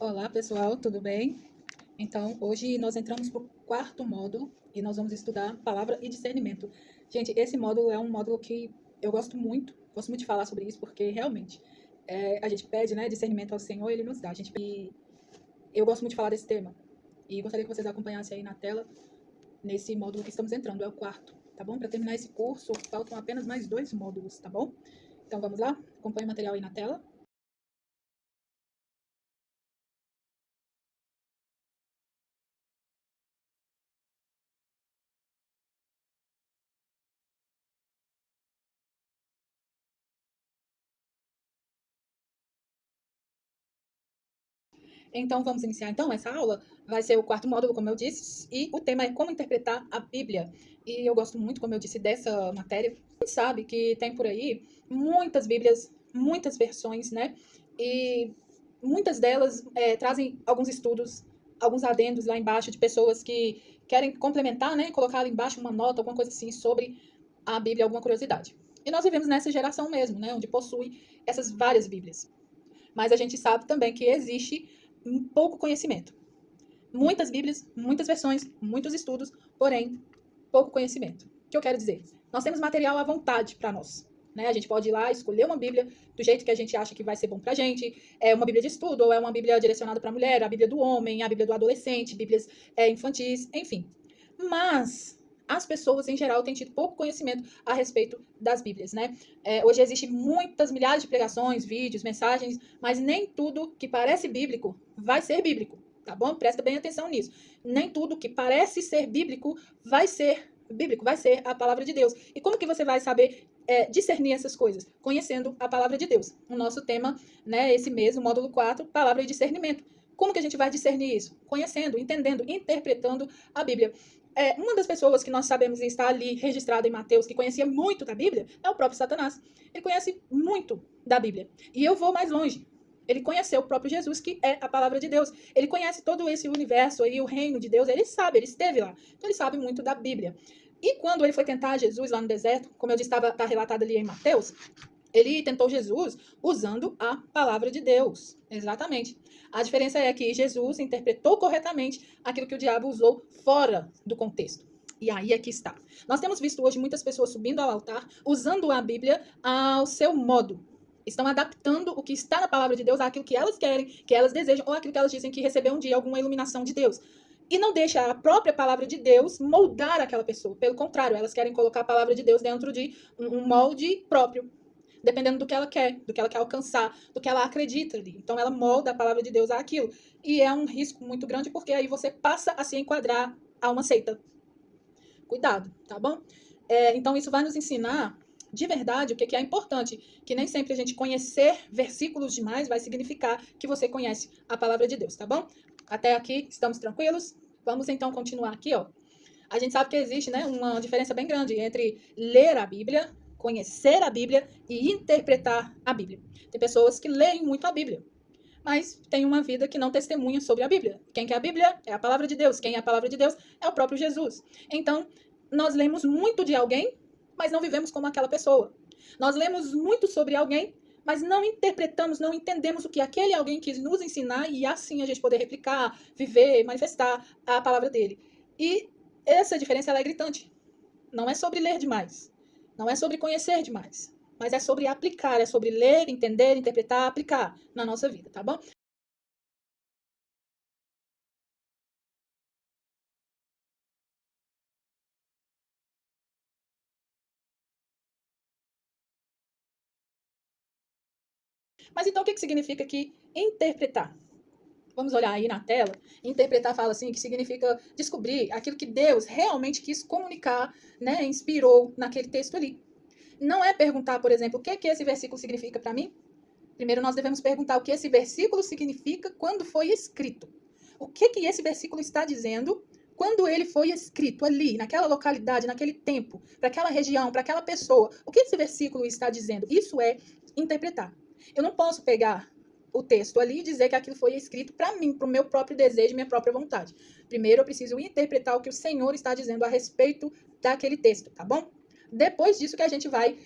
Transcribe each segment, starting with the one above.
Olá, pessoal, tudo bem? Então, hoje nós entramos para o quarto módulo e nós vamos estudar palavra e discernimento. Gente, esse módulo é um módulo que eu gosto muito de falar sobre isso, porque realmente a gente pede, né, discernimento ao Senhor e Ele nos dá. E eu gosto muito de falar desse tema e gostaria que vocês acompanhassem aí na tela, nesse módulo que estamos entrando, é o quarto, tá bom? Para terminar esse curso, faltam apenas mais 2 módulos, tá bom? Então, vamos lá? Acompanhe o material aí na tela. Então, vamos iniciar então essa aula. Vai ser o quarto módulo, como eu disse, e o tema é como interpretar a Bíblia. E eu gosto muito, como eu disse, dessa matéria. A gente sabe que tem por aí muitas Bíblias, muitas versões, né? E muitas delas trazem alguns estudos, alguns adendos lá embaixo de pessoas que querem complementar, né? Colocar lá embaixo uma nota, alguma coisa assim sobre a Bíblia, alguma curiosidade. E nós vivemos nessa geração mesmo, né? Onde possui essas várias Bíblias. Mas a gente sabe também que existe um pouco conhecimento. Muitas Bíblias, muitas versões, muitos estudos, porém, pouco conhecimento. O que eu quero dizer? Nós temos material à vontade para nós. Né? A gente pode ir lá escolher uma Bíblia do jeito que a gente acha que vai ser bom para a gente. É uma Bíblia de estudo, ou é uma Bíblia direcionada para a mulher, a Bíblia do homem, a Bíblia do adolescente, Bíblias infantis, enfim. Mas as pessoas, em geral, têm tido pouco conhecimento a respeito das Bíblias, né? Hoje existem muitas, milhares de pregações, vídeos, mensagens, mas nem tudo que parece bíblico vai ser bíblico, tá bom? Presta bem atenção nisso. Nem tudo que parece ser bíblico vai ser bíblico, vai ser a palavra de Deus. E como que você vai saber discernir essas coisas? Conhecendo a palavra de Deus. O nosso tema, né, esse mês, o módulo 4, palavra e discernimento. Como que a gente vai discernir isso? Conhecendo, entendendo, interpretando a Bíblia. Uma das pessoas que nós sabemos estar ali registrada em Mateus, que conhecia muito da Bíblia, é o próprio Satanás. Ele conhece muito da Bíblia. E eu vou mais longe. Ele conheceu o próprio Jesus, que é a palavra de Deus. Ele conhece todo esse universo aí, o reino de Deus. Ele sabe, ele esteve lá. Então ele sabe muito da Bíblia. E quando ele foi tentar Jesus lá no deserto, como eu disse, está relatado ali em Mateus, ele tentou Jesus usando a palavra de Deus. Exatamente. A diferença é que Jesus interpretou corretamente aquilo que o diabo usou fora do contexto. E aí é que está. Nós temos visto hoje muitas pessoas subindo ao altar, usando a Bíblia ao seu modo. Estão adaptando o que está na palavra de Deus àquilo que elas querem, que elas desejam, ou àquilo que elas dizem que recebeu um dia alguma iluminação de Deus. E não deixa a própria palavra de Deus moldar aquela pessoa. Pelo contrário, elas querem colocar a palavra de Deus dentro de um molde próprio, dependendo do que ela quer, do que ela quer alcançar, do que ela acredita ali. Então ela molda a palavra de Deus àquilo. E é um risco muito grande, porque aí você passa a se enquadrar a uma seita. Cuidado, tá bom? Então isso vai nos ensinar de verdade o que é importante, que nem sempre a gente conhecer versículos demais vai significar que você conhece a palavra de Deus, tá bom? Até aqui, estamos tranquilos? Vamos então continuar aqui, ó. A gente sabe que existe, né, uma diferença bem grande entre ler a Bíblia, conhecer a Bíblia e interpretar a Bíblia. Tem pessoas que leem muito a Bíblia, mas têm uma vida que não testemunha sobre a Bíblia. Quem que é a Bíblia? É a palavra de Deus. Quem é a palavra de Deus? É o próprio Jesus. Então, nós lemos muito de alguém, mas não vivemos como aquela pessoa. Nós lemos muito sobre alguém, mas não interpretamos, não entendemos o que aquele alguém quis nos ensinar e assim a gente poder replicar, viver, manifestar a palavra dele. E essa diferença ela é gritante. Não é sobre ler demais. Não é sobre conhecer demais. Mas é sobre aplicar, é sobre ler, entender, interpretar, aplicar na nossa vida, tá bom? Mas então o que significa que interpretar? Vamos olhar aí na tela. Interpretar fala assim que significa descobrir aquilo que Deus realmente quis comunicar, né, inspirou naquele texto ali. Não é perguntar, por exemplo, o que esse versículo significa para mim? Primeiro nós devemos perguntar o que esse versículo significa quando foi escrito. O que esse versículo está dizendo quando ele foi escrito ali, naquela localidade, naquele tempo, para aquela região, para aquela pessoa? O que esse versículo está dizendo? Isso é interpretar. Eu não posso pegar o texto ali e dizer que aquilo foi escrito para mim, para o meu próprio desejo, minha própria vontade. Primeiro eu preciso interpretar o que o Senhor está dizendo a respeito daquele texto, tá bom? Depois disso que a gente vai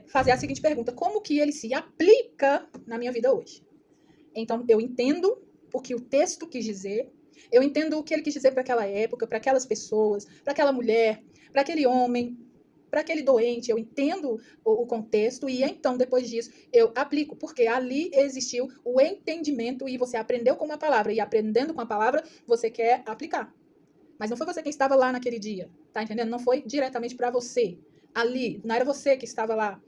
fazer a seguinte pergunta: como que ele se aplica na minha vida hoje? Então, eu entendo o que o texto quis dizer, eu entendo o que ele quis dizer para aquela época, para aquelas pessoas, para aquela mulher, para aquele homem, para aquele doente, eu entendo o contexto e então, depois disso, eu aplico, porque ali existiu o entendimento e você aprendeu com uma palavra, e aprendendo com a palavra, você quer aplicar. Mas não foi você quem estava lá naquele dia, tá entendendo? Não foi diretamente para você, ali, não era você que estava lá,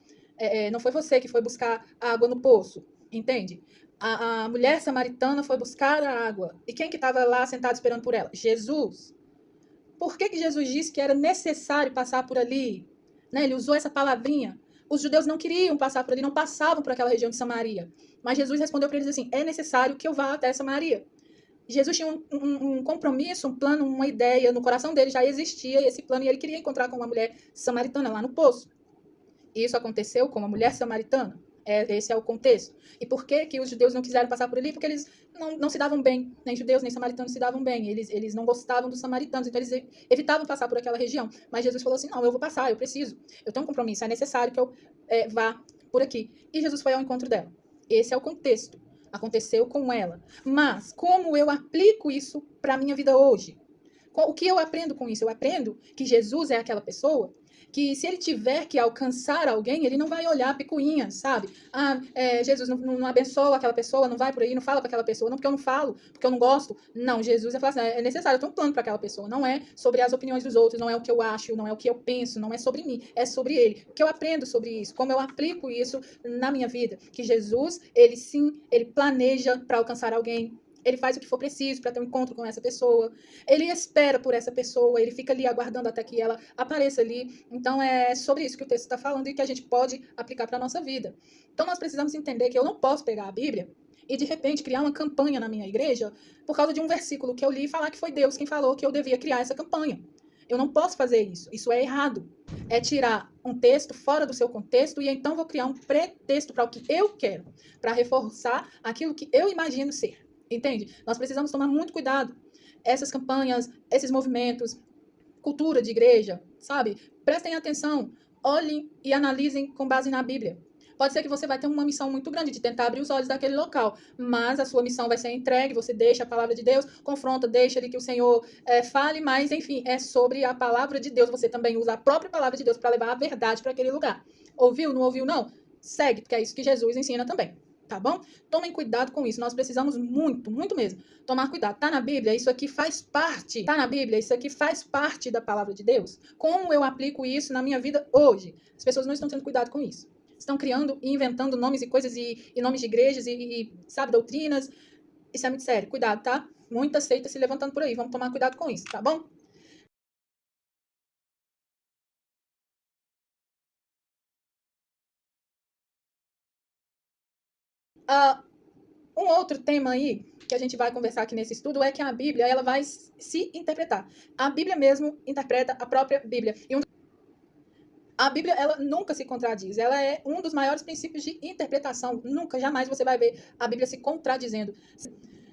não foi você que foi buscar água no poço, entende? A mulher samaritana foi buscar a água, e quem que estava lá sentado esperando por ela? Jesus. Por que Jesus disse que era necessário passar por ali? Né? Ele usou essa palavrinha. Os judeus não queriam passar por ali, não passavam por aquela região de Samaria. Mas Jesus respondeu para eles assim: é necessário que eu vá até Samaria. Jesus tinha um compromisso, um plano, uma ideia. No coração dele já existia esse plano e ele queria encontrar com uma mulher samaritana lá no poço. E isso aconteceu com uma mulher samaritana. Esse é o contexto. E por que que os judeus não quiseram passar por ali? Porque eles não se davam bem. Nem judeus, nem samaritanos se davam bem. Eles não gostavam dos samaritanos, então eles evitavam passar por aquela região. Mas Jesus falou assim, não, eu vou passar, eu preciso. Eu tenho um compromisso, é necessário que eu vá por aqui. E Jesus foi ao encontro dela. Esse é o contexto. Aconteceu com ela. Mas como eu aplico isso para a minha vida hoje? O que eu aprendo com isso? Eu aprendo que Jesus é aquela pessoa que se ele tiver que alcançar alguém, ele não vai olhar picuinhas, sabe? Jesus não abençoa aquela pessoa, não vai por aí, não fala para aquela pessoa, não porque eu não falo, porque eu não gosto. Não, Jesus vai falar assim, é necessário, eu tenho um plano para aquela pessoa. Não é sobre as opiniões dos outros, não é o que eu acho, não é o que eu penso, não é sobre mim, é sobre ele. O que eu aprendo sobre isso, como eu aplico isso na minha vida, que Jesus, ele sim, ele planeja para alcançar alguém, ele faz o que for preciso para ter um encontro com essa pessoa. Ele espera por essa pessoa, ele fica ali aguardando até que ela apareça ali. Então, é sobre isso que o texto está falando e que a gente pode aplicar para a nossa vida. Então, nós precisamos entender que eu não posso pegar a Bíblia e, de repente, criar uma campanha na minha igreja por causa de um versículo que eu li e falar que foi Deus quem falou que eu devia criar essa campanha. Eu não posso fazer isso. Isso é errado. É tirar um texto fora do seu contexto e então vou criar um pretexto para o que eu quero, para reforçar aquilo que eu imagino ser. Entende? Nós precisamos tomar muito cuidado. Essas campanhas, esses movimentos, cultura de igreja, sabe? Prestem atenção, olhem e analisem com base na Bíblia. Pode ser que você vai ter uma missão muito grande de tentar abrir os olhos daquele local, mas a sua missão vai ser entregue, você deixa a palavra de Deus, confronta, deixa ali que o Senhor fale, mas enfim, é sobre a palavra de Deus. Você também usa a própria palavra de Deus para levar a verdade para aquele lugar. Ouviu? Não ouviu? Não? Segue, porque é isso que Jesus ensina também. Tá bom? Tomem cuidado com isso. Nós precisamos muito, muito mesmo tomar cuidado. Tá na Bíblia? Isso aqui faz parte. Tá na Bíblia? Isso aqui faz parte da palavra de Deus? Como eu aplico isso na minha vida hoje? As pessoas não estão tendo cuidado com isso. Estão criando e inventando nomes e coisas e nomes de igrejas sabe, doutrinas. Isso é muito sério. Cuidado, tá? Muita seita se levantando por aí. Vamos tomar cuidado com isso, tá bom? Uh, Um outro tema aí que a gente vai conversar aqui nesse estudo é que a Bíblia ela vai se interpretar. A Bíblia mesmo interpreta a própria Bíblia. A Bíblia ela nunca se contradiz. Ela é um dos maiores princípios de interpretação. Nunca, jamais você vai ver a Bíblia se contradizendo.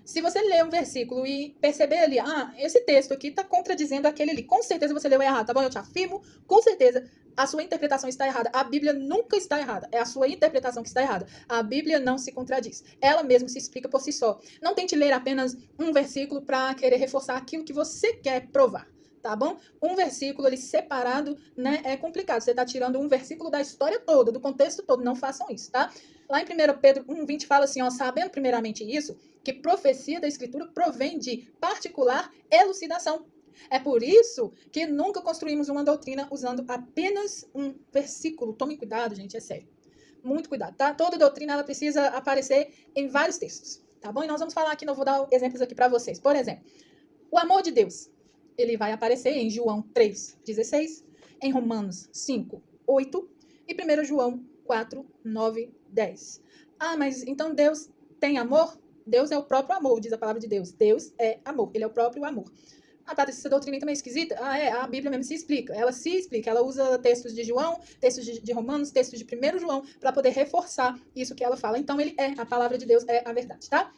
Se você ler um versículo e perceber ali, esse texto aqui está contradizendo aquele ali, com certeza você leu errado, tá bom? Eu te afirmo, com certeza a sua interpretação está errada. A Bíblia nunca está errada, é a sua interpretação que está errada. A Bíblia não se contradiz, ela mesma se explica por si só. Não tente ler apenas um versículo para querer reforçar aquilo que você quer provar. Tá bom? Um versículo ali separado, né, é complicado. Você está tirando um versículo da história toda, do contexto todo. Não façam isso, tá? Lá em 1 Pedro 1,20 fala assim, ó, sabendo primeiramente isso, que profecia da Escritura provém de particular elucidação. É por isso que nunca construímos uma doutrina usando apenas um versículo. Tome cuidado, gente, é sério. Muito cuidado, tá? Toda doutrina ela precisa aparecer em vários textos, tá bom? E nós vamos falar aqui, eu vou dar exemplos aqui para vocês. Por exemplo, o amor de Deus. Ele vai aparecer em João 3,16, em Romanos 5,8 e 1 João 4,9, 10. Mas então Deus tem amor? Deus é o próprio amor, diz a palavra de Deus. Deus é amor, ele é o próprio amor. Essa doutrina também é esquisita? A Bíblia mesmo se explica. Ela se explica. Ela usa textos de João, textos de Romanos, textos de 1 João, para poder reforçar isso que ela fala. Então, ele a palavra de Deus é a verdade, tá?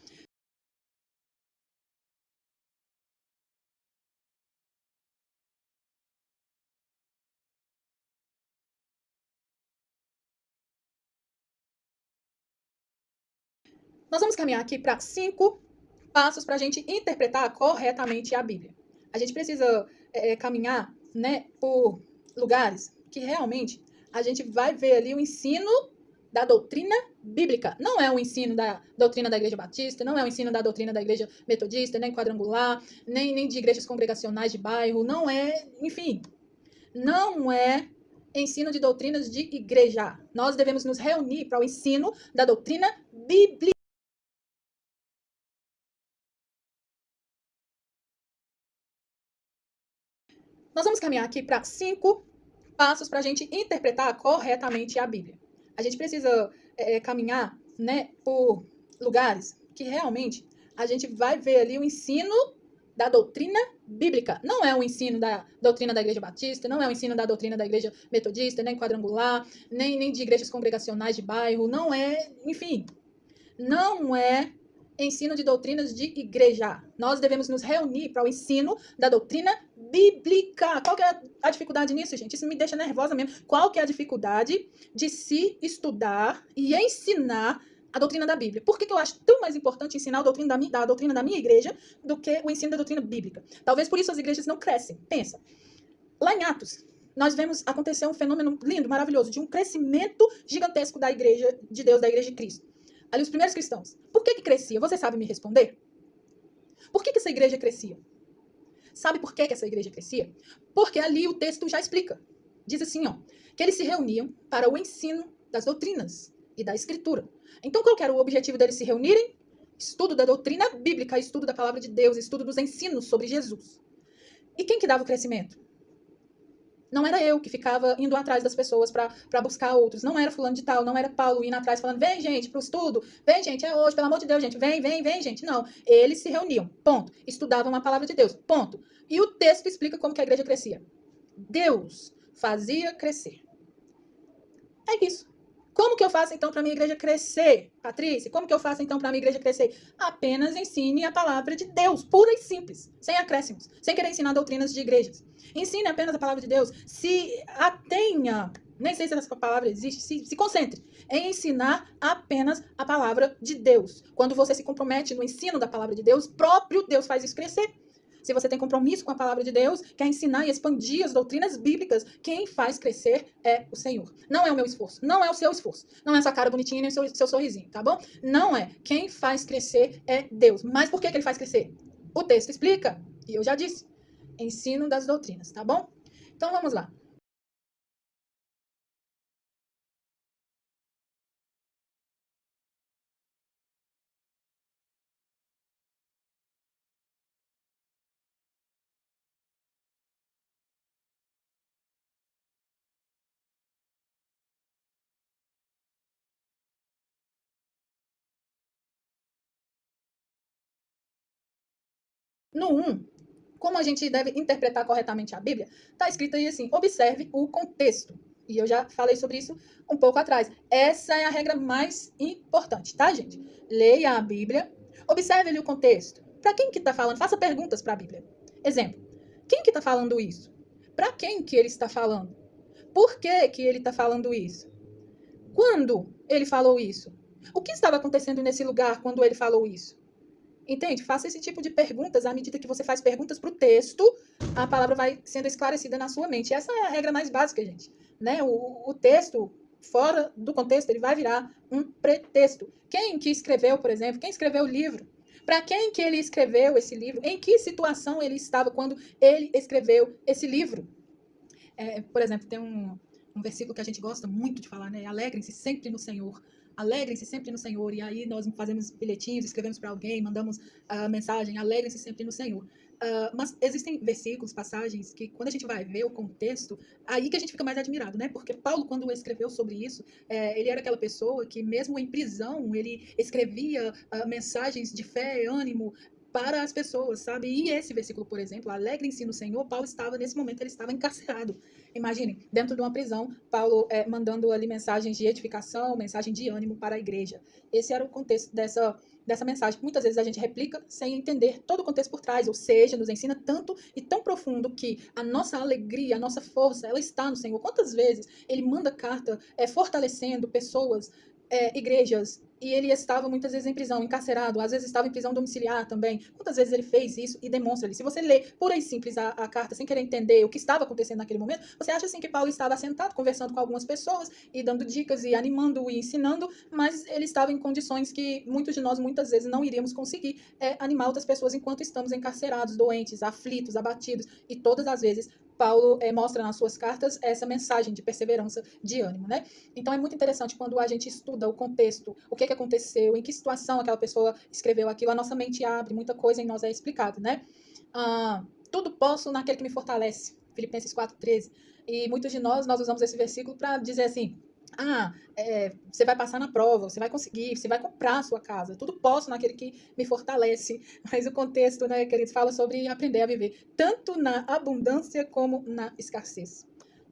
Nós vamos caminhar aqui para 5 passos para a gente interpretar corretamente a Bíblia. A gente precisa caminhar, né, por lugares que realmente a gente vai ver ali o ensino da doutrina bíblica. Não é o ensino da doutrina da Igreja Batista, não é o ensino da doutrina da Igreja Metodista, nem quadrangular, nem de igrejas congregacionais de bairro, não é, enfim, não é ensino de doutrinas de igreja. Nós devemos nos reunir para o ensino da doutrina bíblica. Nós vamos caminhar aqui para 5 passos para a gente interpretar corretamente a Bíblia. A gente precisa caminhar, né, por lugares que realmente a gente vai ver ali o ensino da doutrina bíblica. Não é o ensino da doutrina da Igreja Batista, não é o ensino da doutrina da Igreja Metodista, nem quadrangular, nem de igrejas congregacionais de bairro, não é, enfim, não é ensino de doutrinas de igreja. Nós devemos nos reunir para o ensino da doutrina bíblica. Qual que é a dificuldade nisso, gente? Isso me deixa nervosa mesmo. Qual que é a dificuldade de se estudar e ensinar a doutrina da Bíblia? Por que eu acho tão mais importante ensinar a doutrina da minha igreja do que o ensino da doutrina bíblica? Talvez por isso as igrejas não crescem. Pensa. Lá em Atos, nós vemos acontecer um fenômeno lindo, maravilhoso, de um crescimento gigantesco da igreja de Deus, da igreja de Cristo. Ali os primeiros cristãos. Por que crescia? Você sabe me responder? Por que essa igreja crescia? Sabe por que essa igreja crescia? Porque ali o texto já explica. Diz assim, ó, que eles se reuniam para o ensino das doutrinas e da escritura. Então, qual era o objetivo deles se reunirem? Estudo da doutrina bíblica, estudo da palavra de Deus, estudo dos ensinos sobre Jesus. E quem que dava o crescimento? Não era eu que ficava indo atrás das pessoas para buscar outros. Não era fulano de tal, não era Paulo indo atrás falando, vem, gente, pro estudo. Vem, gente, é hoje, pelo amor de Deus, gente. Vem, gente. Não. Eles se reuniam, ponto. Estudavam a palavra de Deus, ponto. E o texto explica como que a igreja crescia. Deus fazia crescer. É isso. Como que eu faço, então, para minha igreja crescer? Patrícia, como que eu faço, então, para minha igreja crescer? Apenas ensine a palavra de Deus, pura e simples, sem acréscimos, sem querer ensinar doutrinas de igrejas. Ensine apenas a palavra de Deus, se atenha, nem sei se essa palavra existe, se concentre em ensinar apenas a palavra de Deus. Quando você se compromete no ensino da palavra de Deus, próprio Deus faz isso crescer. Se você tem compromisso com a palavra de Deus, quer ensinar e expandir as doutrinas bíblicas, quem faz crescer é o Senhor. Não é o meu esforço, não é o seu esforço. Não é essa cara bonitinha nem o seu sorrisinho, tá bom? Não é. Quem faz crescer é Deus. Mas por que ele faz crescer? O texto explica, e eu já disse. Ensino das doutrinas, tá bom? Então vamos lá. No 1, como a gente deve interpretar corretamente a Bíblia, está escrito aí assim, observe o contexto. E eu já falei sobre isso um pouco atrás. Essa é a regra mais importante, tá, gente? Leia a Bíblia, observe ali o contexto. Para quem que está falando? Faça perguntas para a Bíblia. Exemplo, quem que está falando isso? Para quem que ele está falando? Por que que ele está falando isso? Quando ele falou isso? O que estava acontecendo nesse lugar quando ele falou isso? Entende? Faça esse tipo de perguntas. À medida que você faz perguntas para o texto, a palavra vai sendo esclarecida na sua mente. Essa é a regra mais básica, gente. Né? O texto, fora do contexto, ele vai virar um pretexto. Quem que escreveu, por exemplo, quem escreveu o livro? Para quem que ele escreveu esse livro? Em que situação ele estava quando ele escreveu esse livro? Por exemplo, tem um versículo que a gente gosta muito de falar, né? Alegrem-se sempre no Senhor. Alegrem-se sempre no Senhor. E aí nós fazemos bilhetinhos, escrevemos para alguém, mandamos a mensagem, alegrem-se sempre no Senhor. Mas existem versículos, passagens, que quando a gente vai ver o contexto, aí que a gente fica mais admirado, né? Porque Paulo, quando escreveu sobre isso, ele era aquela pessoa que mesmo em prisão, ele escrevia mensagens de fé, ânimo, para as pessoas, sabe? E esse versículo, por exemplo, alegrem-se no Senhor, Paulo estava, nesse momento, ele estava encarcerado. Imaginem, dentro de uma prisão, Paulo mandando ali mensagens de edificação, mensagem de ânimo para a igreja. Esse era o contexto dessa mensagem. Muitas vezes a gente replica sem entender todo o contexto por trás, ou seja, nos ensina tanto e tão profundo que a nossa alegria, a nossa força, ela está no Senhor. Quantas vezes ele manda carta fortalecendo pessoas, igrejas, e ele estava muitas vezes em prisão, encarcerado, às vezes estava em prisão domiciliar também. Quantas vezes ele fez isso e demonstra ali? Se você lê pura e simples a carta sem querer entender o que estava acontecendo naquele momento, você acha assim que Paulo estava sentado conversando com algumas pessoas e dando dicas e animando e ensinando, mas ele estava em condições que muitos de nós muitas vezes não iríamos conseguir animar outras pessoas enquanto estamos encarcerados, doentes, aflitos, abatidos, e todas as vezes Paulo mostra nas suas cartas essa mensagem de perseverança, de ânimo, né? Então é muito interessante quando a gente estuda o contexto, o que aconteceu, em que situação aquela pessoa escreveu aquilo, a nossa mente abre, muita coisa em nós é explicado, né? Tudo posso naquele que me fortalece, Filipenses 4,13. E muitos de nós usamos esse versículo para dizer assim, você vai passar na prova, você vai conseguir, você vai comprar a sua casa, tudo posso naquele que me fortalece. Mas o contexto, né, queridos, fala sobre aprender a viver tanto na abundância como na escassez.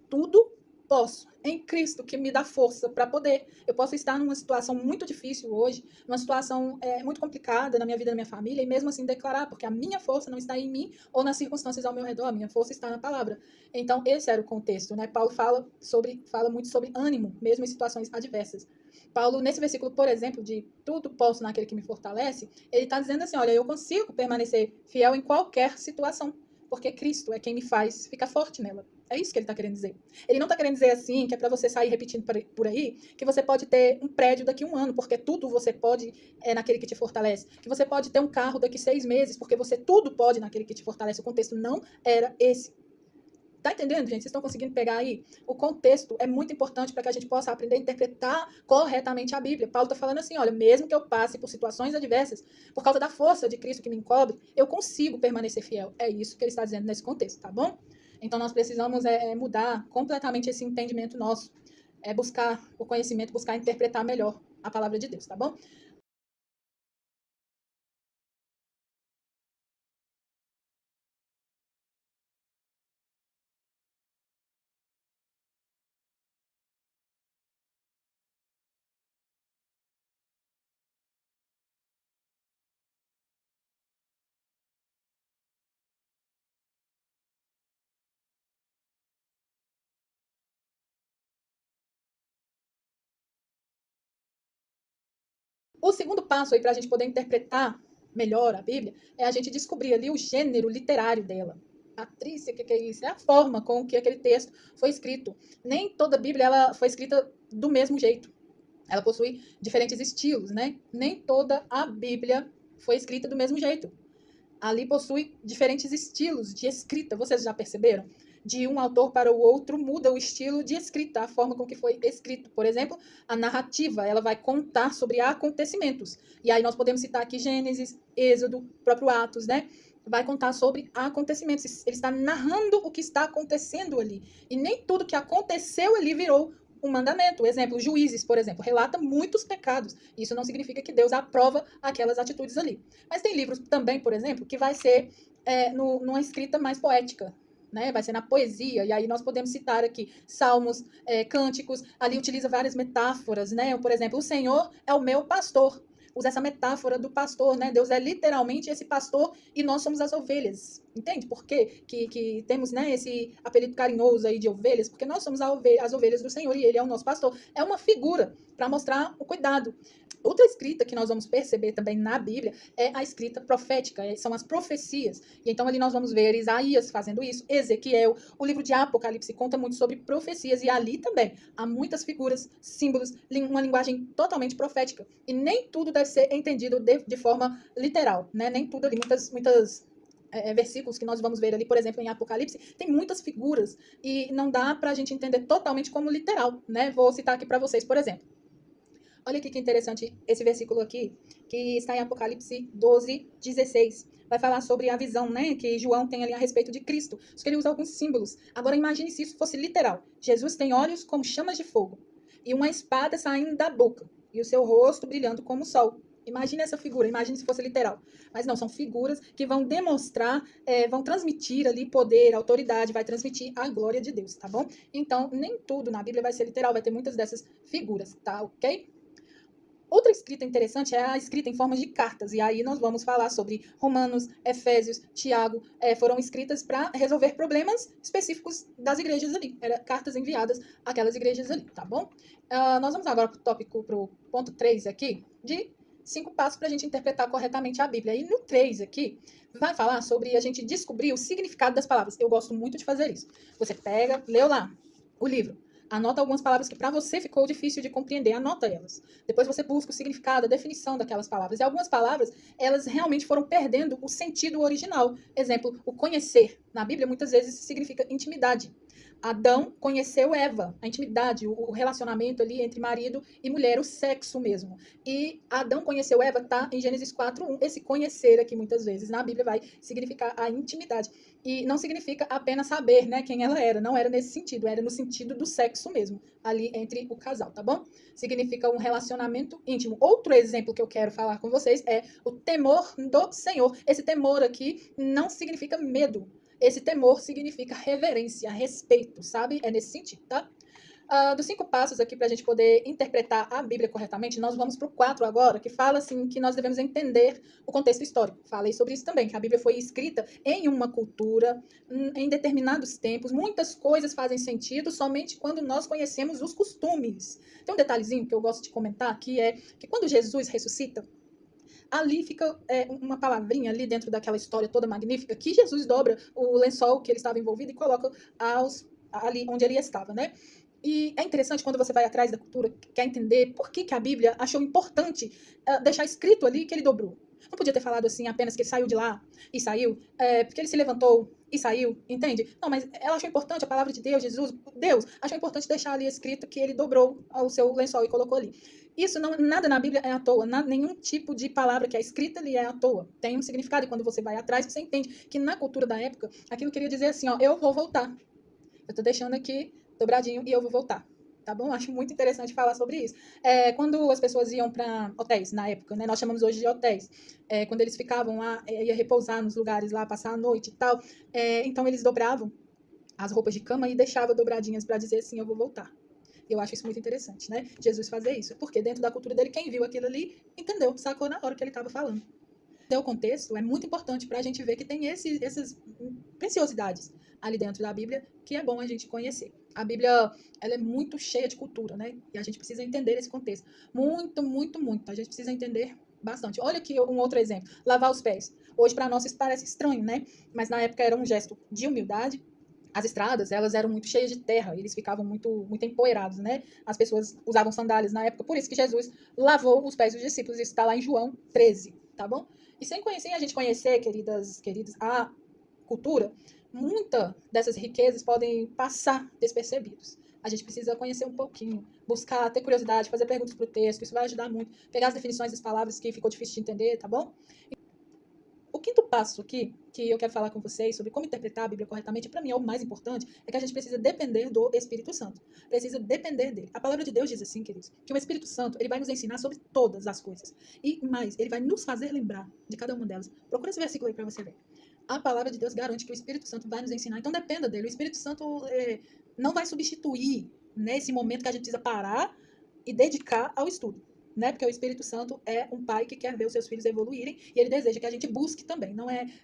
Tudo posso em Cristo, que me dá força para poder. Eu posso estar numa situação muito difícil hoje, numa situação muito complicada na minha vida, na minha família, e mesmo assim declarar, porque a minha força não está em mim ou nas circunstâncias ao meu redor, a minha força está na palavra. Então, esse era o contexto, né? Paulo fala muito sobre ânimo, mesmo em situações adversas. Paulo, nesse versículo, por exemplo, de tudo posso naquele que me fortalece, ele está dizendo assim, olha, eu consigo permanecer fiel em qualquer situação, porque Cristo é quem me faz ficar forte nela. É isso que ele está querendo dizer. Ele não está querendo dizer assim, que é para você sair repetindo por aí, que você pode ter um prédio daqui a 1 ano, porque tudo você pode naquele que te fortalece. Que você pode ter um carro daqui 6 meses, porque você tudo pode naquele que te fortalece. O contexto não era esse. Tá entendendo, gente? Vocês estão conseguindo pegar aí? O contexto é muito importante para que a gente possa aprender a interpretar corretamente a Bíblia. Paulo está falando assim, olha, mesmo que eu passe por situações adversas, por causa da força de Cristo que me encobre, eu consigo permanecer fiel. É isso que ele está dizendo nesse contexto, tá bom? Então, nós precisamos mudar completamente esse entendimento nosso. Buscar o conhecimento, buscar interpretar melhor a palavra de Deus, tá bom? O segundo passo aí para a gente poder interpretar melhor a Bíblia é a gente descobrir ali o gênero literário dela. Patrícia, o que é isso? É a forma com que aquele texto foi escrito. Nem toda a Bíblia ela foi escrita do mesmo jeito. Ela possui diferentes estilos, né? Nem toda a Bíblia foi escrita do mesmo jeito. Ali possui diferentes estilos de escrita. Vocês já perceberam? De um autor para o outro muda o estilo de escrita, a forma com que foi escrito. Por exemplo, a narrativa, ela vai contar sobre acontecimentos. E aí nós podemos citar aqui Gênesis, Êxodo, próprio Atos, né? Vai contar sobre acontecimentos. Ele está narrando o que está acontecendo ali. E nem tudo que aconteceu ali virou um mandamento. Exemplo, Juízes, por exemplo, relata muitos pecados. Isso não significa que Deus aprova aquelas atitudes ali. Mas tem livros também, por exemplo, que vai ser numa escrita mais poética, né? Vai ser na poesia, e aí nós podemos citar aqui salmos, cânticos, ali utiliza várias metáforas, né? Por exemplo, o Senhor é o meu pastor. Usa essa metáfora do pastor, né? Deus é literalmente esse pastor e nós somos as ovelhas. Entende por quê? Que temos, né, esse apelido carinhoso aí de ovelhas? Porque nós somos as ovelhas do Senhor e ele é o nosso pastor. É uma figura para mostrar o cuidado. Outra escrita que nós vamos perceber também na Bíblia é a escrita profética, são as profecias. E então ali nós vamos ver Isaías fazendo isso, Ezequiel, o livro de Apocalipse conta muito sobre profecias e ali também há muitas figuras, símbolos, uma linguagem totalmente profética. E nem tudo deve ser entendido de forma literal, né? Nem tudo ali, muitas versículos que nós vamos ver ali, por exemplo, em Apocalipse, tem muitas figuras e não dá para a gente entender totalmente como literal, né? Vou citar aqui para vocês, por exemplo. Olha aqui que interessante esse versículo aqui, que está em Apocalipse 12:16. Vai falar sobre a visão, né, que João tem ali a respeito de Cristo. Só que ele usa alguns símbolos. Agora imagine se isso fosse literal. Jesus tem olhos como chamas de fogo e uma espada saindo da boca e o seu rosto brilhando como o sol. Imagine essa figura, imagine se fosse literal. Mas não, são figuras que vão demonstrar, vão transmitir ali poder, autoridade, vai transmitir a glória de Deus, tá bom? Então, nem tudo na Bíblia vai ser literal, vai ter muitas dessas figuras, tá ok? Outra escrita interessante é a escrita em forma de cartas, e aí nós vamos falar sobre Romanos, Efésios, Tiago, foram escritas para resolver problemas específicos das igrejas ali, eram cartas enviadas àquelas igrejas ali, tá bom? Nós vamos agora para o ponto 3 aqui, de 5 passos para a gente interpretar corretamente a Bíblia. E no 3 aqui, vai falar sobre a gente descobrir o significado das palavras. Eu gosto muito de fazer isso. Você pega, leu lá o livro, anota algumas palavras que para você ficou difícil de compreender, anota elas. Depois você busca o significado, a definição daquelas palavras. E algumas palavras, elas realmente foram perdendo o sentido original. Exemplo, o conhecer. Na Bíblia, muitas vezes significa intimidade. Adão conheceu Eva, a intimidade, o relacionamento ali entre marido e mulher, o sexo mesmo. E Adão conheceu Eva, tá em Gênesis 4:1. Esse conhecer aqui, muitas vezes, na Bíblia vai significar a intimidade. E não significa apenas saber, né, quem ela era. Não era nesse sentido, era no sentido do sexo mesmo, ali entre o casal, tá bom? Significa um relacionamento íntimo. Outro exemplo que eu quero falar com vocês é o temor do Senhor. Esse temor aqui não significa medo. Esse temor significa reverência, respeito, sabe? É nesse sentido, tá? Dos 5 passos aqui para a gente poder interpretar a Bíblia corretamente, nós vamos para o 4 agora, que fala assim que nós devemos entender o contexto histórico. Falei sobre isso também, que a Bíblia foi escrita em uma cultura, em determinados tempos. Muitas coisas fazem sentido somente quando nós conhecemos os costumes. Tem um detalhezinho que eu gosto de comentar, que é que quando Jesus ressuscita, ali fica uma palavrinha ali dentro daquela história toda magnífica, que Jesus dobra o lençol que ele estava envolvido e coloca ali onde ele estava, né? E é interessante quando você vai atrás da cultura, quer entender por que a Bíblia achou importante deixar escrito ali que ele dobrou. Não podia ter falado assim apenas que ele saiu de lá e saiu, porque ele se levantou e saiu, entende? Não, mas ela achou importante a palavra de Deus, Deus achou importante deixar ali escrito que ele dobrou o seu lençol e colocou ali. Isso não, nada na Bíblia é à toa, nenhum tipo de palavra que é escrita ali é à toa. Tem um significado e quando você vai atrás, você entende que na cultura da época, aquilo queria dizer assim, ó, eu vou voltar. Eu tô deixando aqui dobradinho e eu vou voltar. Tá bom? Acho muito interessante falar sobre isso. Quando as pessoas iam para hotéis, na época, né? Nós chamamos hoje de hotéis. Quando eles ficavam lá, ia repousar nos lugares lá, passar a noite e tal. Então eles dobravam as roupas de cama e deixavam dobradinhas para dizer assim, eu vou voltar. Eu acho isso muito interessante, né? Jesus fazer isso. Porque dentro da cultura dele, quem viu aquilo ali, entendeu, sacou na hora que ele estava falando. O contexto é muito importante para a gente ver que tem essas preciosidades ali dentro da Bíblia que é bom a gente conhecer. A Bíblia, ela é muito cheia de cultura, né? E a gente precisa entender esse contexto. Muito, muito, muito. A gente precisa entender bastante. Olha aqui um outro exemplo. Lavar os pés. Hoje, para nós, isso parece estranho, né? Mas na época era um gesto de humildade. As estradas, elas eram muito cheias de terra, eles ficavam muito, muito empoeirados, né? As pessoas usavam sandálias na época, por isso que Jesus lavou os pés dos discípulos. Isso está lá em João 13, tá bom? E sem a gente conhecer, queridas, a cultura, muita dessas riquezas podem passar despercebidos. A gente precisa conhecer um pouquinho, buscar, ter curiosidade, fazer perguntas para o texto, isso vai ajudar muito. Pegar as definições das palavras que ficou difícil de entender, tá bom? O quinto passo aqui, que eu quero falar com vocês sobre como interpretar a Bíblia corretamente, para mim é o mais importante, é que a gente precisa depender do Espírito Santo. Precisa depender dele. A palavra de Deus diz assim, queridos, que o Espírito Santo, ele vai nos ensinar sobre todas as coisas. E mais, ele vai nos fazer lembrar de cada uma delas. Procura esse versículo aí para você ver. A palavra de Deus garante que o Espírito Santo vai nos ensinar. Então dependa dele. O Espírito Santo não vai substituir nesse momento que a gente precisa parar e dedicar ao estudo. Né? Porque o Espírito Santo é um pai que quer ver os seus filhos evoluírem e ele deseja que a gente busque também.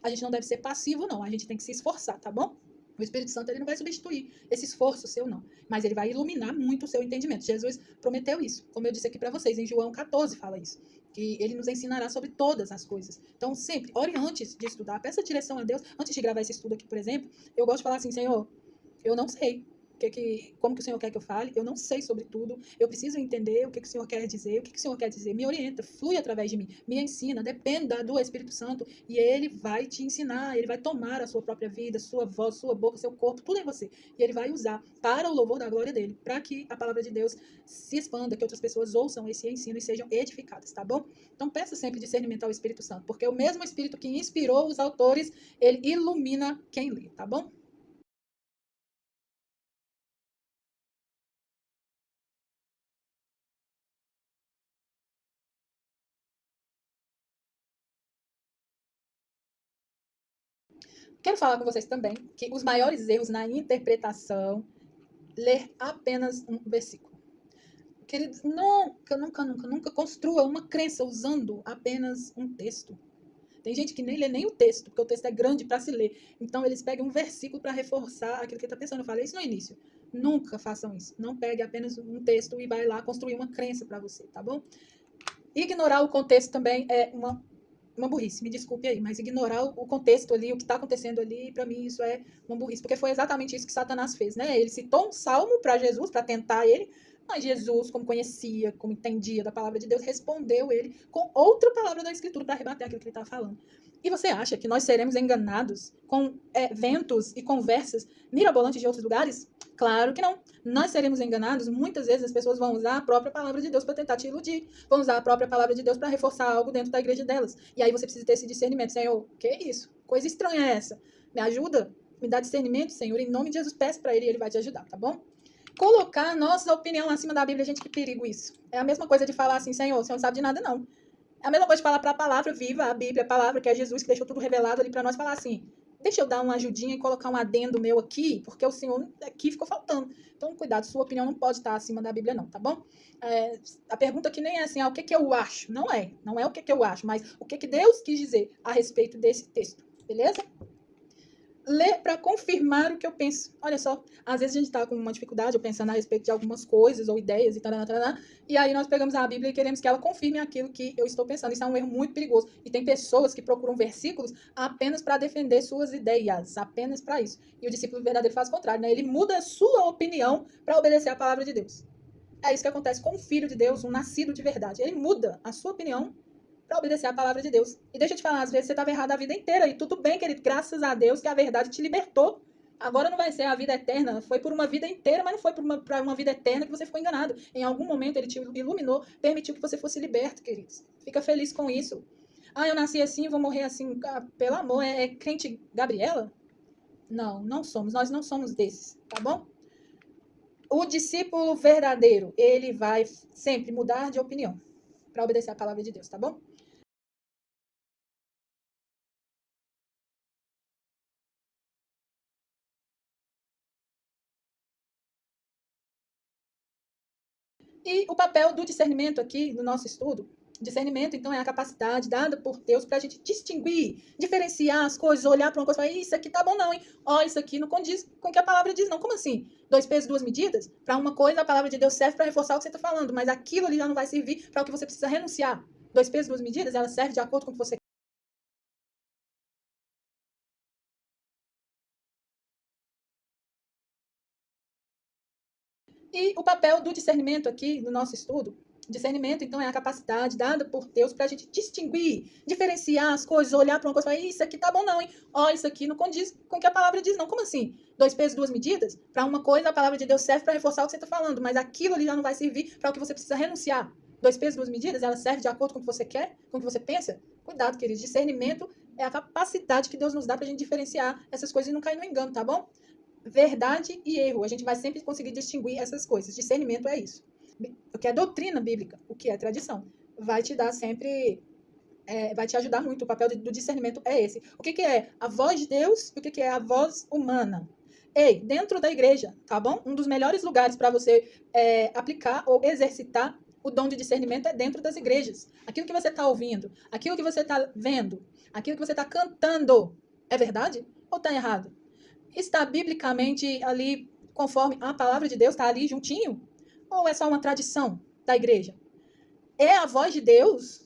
A gente não deve ser passivo, não. A gente tem que se esforçar, tá bom? O Espírito Santo ele não vai substituir esse esforço seu, não. Mas ele vai iluminar muito o seu entendimento. Jesus prometeu isso. Como eu disse aqui para vocês, em João 14 fala isso. Que ele nos ensinará sobre todas as coisas. Então, sempre, ore antes de estudar. Peça direção a Deus. Antes de gravar esse estudo aqui, por exemplo, eu gosto de falar assim, Senhor, eu não sei como que o Senhor quer que eu fale, eu não sei sobre tudo, eu preciso entender o que o Senhor quer dizer, o que o Senhor quer dizer, me orienta, flui através de mim, me ensina, dependa do Espírito Santo, e ele vai te ensinar, ele vai tomar a sua própria vida, sua voz, sua boca, seu corpo, tudo em você, e ele vai usar para o louvor da glória dele, para que a palavra de Deus se expanda, que outras pessoas ouçam esse ensino e sejam edificadas, tá bom? Então peça sempre discernimento ao Espírito Santo, porque o mesmo Espírito que inspirou os autores, ele ilumina quem lê, tá bom? Quero falar com vocês também que os maiores erros na interpretação, ler apenas um versículo. Queridos, nunca construa uma crença usando apenas um texto. Tem gente que nem lê nem o texto, porque o texto é grande para se ler. Então, eles pegam um versículo para reforçar aquilo que está pensando. Eu falei isso no início. Nunca façam isso. Não pegue apenas um texto e vai lá construir uma crença para você, tá bom? Ignorar o contexto também é uma burrice, me desculpe aí, mas ignorar o contexto ali, o que está acontecendo ali, para mim isso é uma burrice, porque foi exatamente isso que Satanás fez, né? Ele citou um salmo para Jesus, para tentar ele, mas Jesus, como conhecia, como entendia da palavra de Deus, respondeu ele com outra palavra da Escritura para rebater aquilo que ele estava falando. E você acha que nós seremos enganados com ventos e conversas mirabolantes de outros lugares? Claro que não. Nós seremos enganados, muitas vezes as pessoas vão usar a própria palavra de Deus para tentar te iludir, vão usar a própria palavra de Deus para reforçar algo dentro da igreja delas. E aí você precisa ter esse discernimento. Senhor, que é isso? Coisa estranha é essa? Me ajuda? Me dá discernimento, Senhor. Em nome de Jesus, peça para ele e ele vai te ajudar, tá bom? Colocar a nossa opinião acima da Bíblia, gente, que perigo isso. É a mesma coisa de falar assim, Senhor, você não sabe de nada, não. É a mesma coisa de falar para a palavra viva, a Bíblia, a palavra que é Jesus, que deixou tudo revelado ali para nós, falar assim, deixa eu dar uma ajudinha e colocar um adendo meu aqui, porque o Senhor aqui ficou faltando. Então, cuidado, sua opinião não pode estar acima da Bíblia, não, tá bom? A pergunta aqui nem é assim, o que eu acho? Não é o que eu acho, mas o que Deus quis dizer a respeito desse texto, beleza? Ler para confirmar o que eu penso. Olha só, às vezes a gente está com uma dificuldade, ou pensando a respeito de algumas coisas ou ideias e aí nós pegamos a Bíblia e queremos que ela confirme aquilo que eu estou pensando. Isso é um erro muito perigoso. E tem pessoas que procuram versículos apenas para defender suas ideias, apenas para isso. E o discípulo verdadeiro faz o contrário, né? Ele muda a sua opinião para obedecer à palavra de Deus. É isso que acontece com o filho de Deus, um nascido de verdade. Ele muda a sua opinião para obedecer a palavra de Deus. E deixa eu te falar, às vezes você estava errado a vida inteira, e tudo bem, querido, graças a Deus que a verdade te libertou. Agora não vai ser a vida eterna, foi por uma vida inteira, mas não foi para uma vida eterna que você ficou enganado. Em algum momento ele te iluminou, permitiu que você fosse liberto, queridos. Fica feliz com isso. Ah, eu nasci assim, vou morrer assim. Ah, pelo amor, é crente Gabriela? Não, não somos, nós não somos desses, tá bom? O discípulo verdadeiro, ele vai sempre mudar de opinião para obedecer a palavra de Deus, tá bom? E o papel do discernimento aqui no nosso estudo, discernimento, então, é a capacidade dada por Deus para a gente distinguir, diferenciar as coisas, olhar para uma coisa e falar, isso aqui tá bom não, hein? Ó, isso aqui não condiz com o que a palavra diz, não. Como assim? Dois pesos, duas medidas? Para uma coisa, a palavra de Deus serve para reforçar o que você está falando, mas aquilo ali já não vai servir para o que você precisa renunciar. Dois pesos, duas medidas, ela serve de acordo com o que você. E o papel do discernimento aqui no nosso estudo, discernimento, então, é a capacidade dada por Deus para a gente distinguir, diferenciar as coisas, olhar para uma coisa e falar, isso aqui tá bom não, hein? Ó, isso aqui não condiz com o que a palavra diz, não. Como assim? Dois pesos, duas medidas? Para uma coisa, a palavra de Deus serve para reforçar o que você está falando, mas aquilo ali já não vai servir para o que você precisa renunciar. Dois pesos, duas medidas, ela serve de acordo com o que você quer, com o que você pensa? Cuidado, queridos. Discernimento é a capacidade que Deus nos dá para a gente diferenciar essas coisas e não cair no engano, tá bom? Verdade e erro. A gente vai sempre conseguir distinguir essas coisas. Discernimento é isso. O que é doutrina bíblica, o que é tradição. Vai te dar sempre, vai te ajudar muito. O papel do discernimento é esse. O que é a voz de Deus e o que é a voz humana? Ei, dentro da igreja, tá bom? Um dos melhores lugares para você aplicar ou exercitar o dom de discernimento é dentro das igrejas. Aquilo que você está ouvindo, aquilo que você está vendo, aquilo que você está cantando, é verdade ou está errado? Está biblicamente ali, conforme a palavra de Deus, está ali juntinho? Ou é só uma tradição da igreja? É a voz de Deus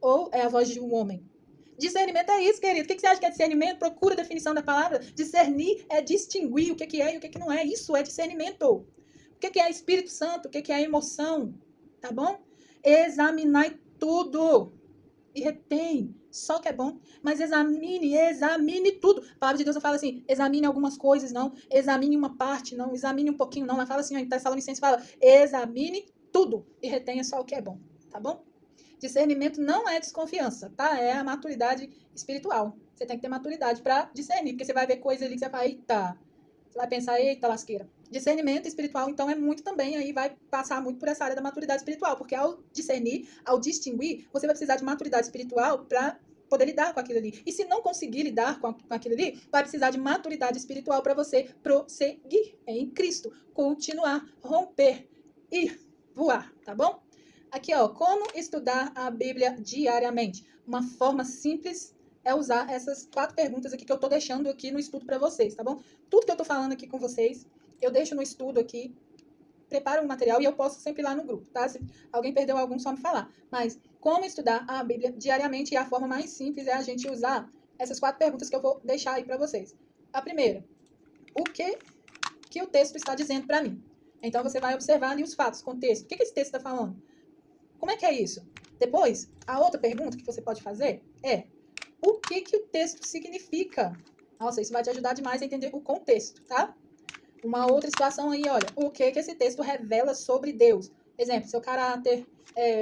ou é a voz de um homem? Discernimento é isso, querido. O que você acha que é discernimento? Procura a definição da palavra. Discernir é distinguir o que é e o que não é. Isso é discernimento. O que é Espírito Santo? O que é emoção? Tá bom? Examinar tudo e retém só o que é bom, mas examine tudo. A palavra de Deus não fala assim, examine algumas coisas, não, examine uma parte, não, examine um pouquinho, não. Ela fala assim, ó, em Tessalonicenses fala, examine tudo e retenha só o que é bom, tá bom? Discernimento não é desconfiança, tá? É a maturidade espiritual. Você tem que ter maturidade para discernir, porque você vai ver coisa ali que você vai, eita, você vai pensar, eita, lasqueira. Discernimento espiritual, então, é muito também, aí vai passar muito por essa área da maturidade espiritual, porque ao discernir, ao distinguir, você vai precisar de maturidade espiritual para poder lidar com aquilo ali. E se não conseguir lidar com aquilo ali, vai precisar de maturidade espiritual para você prosseguir em Cristo, continuar, romper, ir. voar, tá bom? Aqui, ó, como estudar a Bíblia diariamente? Uma forma simples é usar essas 4 perguntas aqui que eu tô deixando aqui no estudo para vocês, tá bom? Tudo que eu tô falando aqui com vocês, eu deixo no estudo aqui, preparo um material e eu posto sempre lá no grupo, tá? Se alguém perdeu algum, só me falar. Mas como estudar a Bíblia diariamente, e a forma mais simples é a gente usar essas 4 perguntas que eu vou deixar aí para vocês. A primeira, o que o texto está dizendo para mim? Então, você vai observar ali os fatos, contexto. O que esse texto está falando? Como é que é isso? Depois, a outra pergunta que você pode fazer é o que o texto significa? Nossa, isso vai te ajudar demais a entender o contexto, tá? Uma outra situação aí, olha, o que esse texto revela sobre Deus? Exemplo, seu caráter,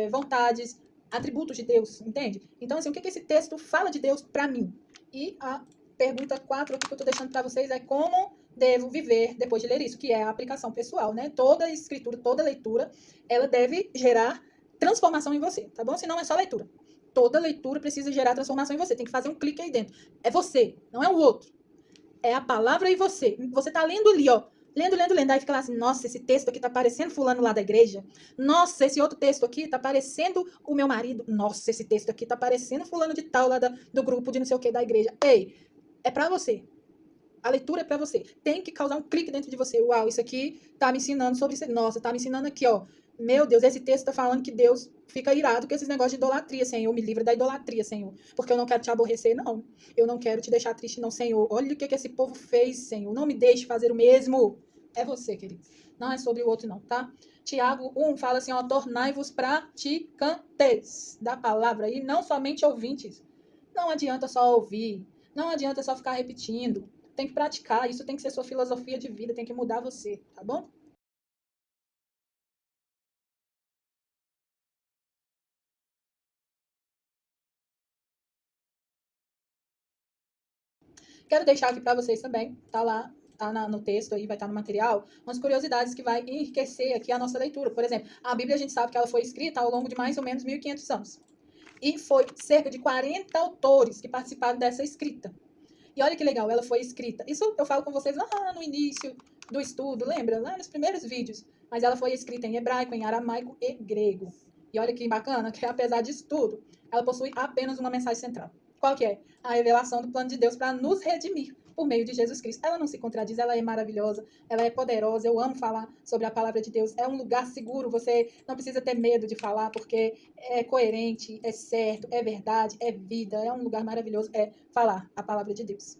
vontades, atributos de Deus, entende? Então, assim, o que esse texto fala de Deus para mim? E a pergunta 4 aqui que eu tô deixando para vocês é como devo viver depois de ler isso, que é a aplicação pessoal, né? Toda escritura, toda leitura, ela deve gerar transformação em você, tá bom? Senão é só leitura. Toda leitura precisa gerar transformação em você. Tem que fazer um clique aí dentro. É você, não é o outro. É a palavra e você. Você tá lendo ali, ó. Lendo. Aí fica lá assim, nossa, esse texto aqui tá parecendo fulano lá da igreja. Nossa, esse outro texto aqui tá parecendo o meu marido. Nossa, esse texto aqui tá parecendo fulano de tal lá do grupo de não sei o que da igreja. Ei, é pra você. A leitura é pra você. Tem que causar um clique dentro de você. Uau, isso aqui tá me ensinando sobre isso. Nossa, tá me ensinando aqui, ó. Meu Deus, esse texto tá falando que Deus fica irado com esses negócios de idolatria, Senhor. Me livra da idolatria, Senhor. Porque eu não quero te aborrecer, não. Eu não quero te deixar triste, não, Senhor. Olha o que esse povo fez, Senhor. Não me deixe fazer o mesmo. É você, querido. Não é sobre o outro, não, tá? Tiago 1 fala assim, ó. Tornai-vos praticantes da palavra e não somente ouvintes. Não adianta só ouvir. Não adianta só ficar repetindo. Tem que praticar. Isso tem que ser sua filosofia de vida. Tem que mudar você, tá bom? Quero deixar aqui para vocês também, tá lá, no texto aí, vai estar no material, umas curiosidades que vai enriquecer aqui a nossa leitura. Por exemplo, a Bíblia a gente sabe que ela foi escrita ao longo de mais ou menos 1500 anos. E foi cerca de 40 autores que participaram dessa escrita. E olha que legal, ela foi escrita. Isso eu falo com vocês lá no início do estudo, lembra? Lá nos primeiros vídeos. Mas ela foi escrita em hebraico, em aramaico e grego. E olha que bacana, que apesar disso tudo, ela possui apenas uma mensagem central. Qual que é? A revelação do plano de Deus para nos redimir por meio de Jesus Cristo. Ela não se contradiz, ela é maravilhosa, ela é poderosa. Eu amo falar sobre a palavra de Deus. É um lugar seguro, você não precisa ter medo de falar, porque é coerente, é certo, é verdade, é vida. É um lugar maravilhoso, é falar a palavra de Deus.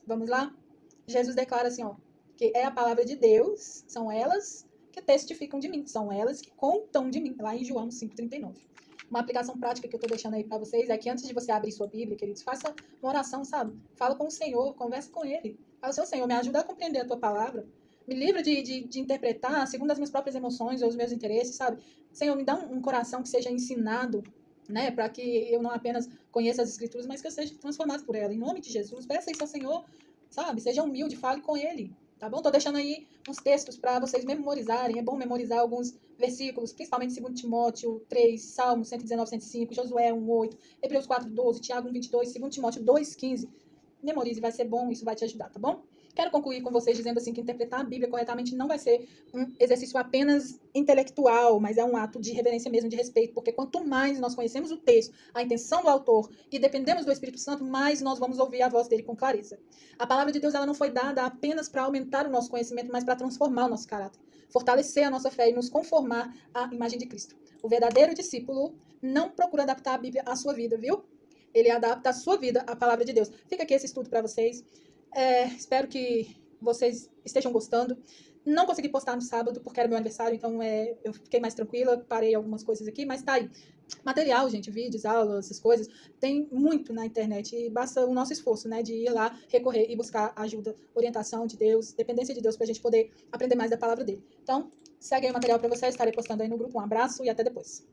Vamos lá? Jesus declara assim, ó, que é a palavra de Deus, são elas que testificam de mim, são elas que contam de mim, lá em João 5,39. Uma aplicação prática que eu tô deixando aí para vocês é que antes de você abrir sua Bíblia, queridos, faça uma oração, sabe? Fala com o Senhor, converse com Ele. Fala, seu Senhor, me ajuda a compreender a tua palavra. Me livra de interpretar segundo as minhas próprias emoções ou os meus interesses, sabe? Senhor, me dá um coração que seja ensinado, né? Para que eu não apenas conheça as Escrituras, mas que eu seja transformado por ela. Em nome de Jesus, peça isso ao Senhor, sabe? Seja humilde, fale com Ele. Tá bom? Tô deixando aí uns textos para vocês memorizarem. É bom memorizar alguns versículos, principalmente 2 Timóteo 3, Salmo 119, 105, Josué 1:8, Hebreus 4:12, Tiago 1:22, 2 Timóteo 2:15. Memorize, vai ser bom, isso vai te ajudar, tá bom? Quero concluir com vocês dizendo assim que interpretar a Bíblia corretamente não vai ser um exercício apenas intelectual, mas é um ato de reverência mesmo, de respeito, porque quanto mais nós conhecemos o texto, a intenção do autor e dependemos do Espírito Santo, mais nós vamos ouvir a voz dele com clareza. A palavra de Deus ela não foi dada apenas para aumentar o nosso conhecimento, mas para transformar o nosso caráter, fortalecer a nossa fé e nos conformar à imagem de Cristo. O verdadeiro discípulo não procura adaptar a Bíblia à sua vida, viu? Ele adapta a sua vida à palavra de Deus. Fica aqui esse estudo para vocês. Espero que vocês estejam gostando. Não consegui postar no sábado porque era meu aniversário, então eu fiquei mais tranquila, parei algumas coisas aqui, mas tá aí. Material, gente, vídeos, aulas, essas coisas, tem muito na internet e basta o nosso esforço, né, de ir lá, recorrer e buscar ajuda, orientação de Deus, dependência de Deus, pra gente poder aprender mais da palavra dele. Então, segue aí o material para vocês, estarei postando aí no grupo. Um abraço e até depois.